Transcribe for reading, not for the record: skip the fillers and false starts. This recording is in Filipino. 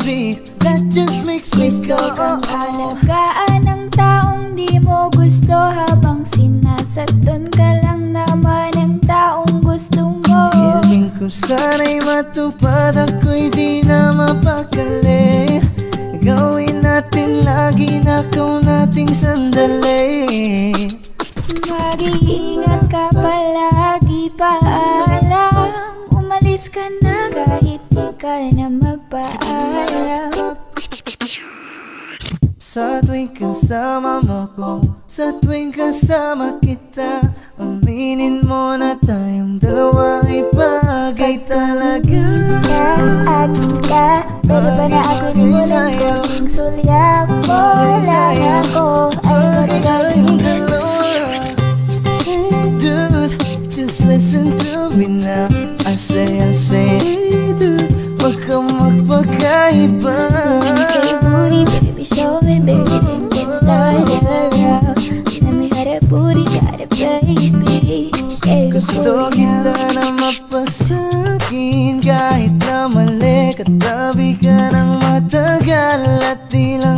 be. That just makes me go Gusto kang alagaan ng taong di mo gusto, habang sinasaktan ka lang naman ng taong gusto mo. Hingin ko sana'y matupad, ako'y di na mapakali. Gawin natin lagi, nakaw nating sandali. Mag-iingat ka palagi, paalam. Umalis ka na kahit di ka na magpaalam. Sa tuwing kasama mo ko, sa tuwing kasama kita, aminin mo na tayong dalawa ay bagay talaga. At ka, pwede ba na ako nimulan ko? Ting sulyap mo lang ako ay magagawin. Dude, just listen to me now. I say, dude, wag kang magpakaiba. Say booty, baby, show me, baby, then get started around. Let me have that booty, got it, baby. Shake the Gusto booty kita now. na mapasakin kahit na mali. Katabi ka ng matagal at di lang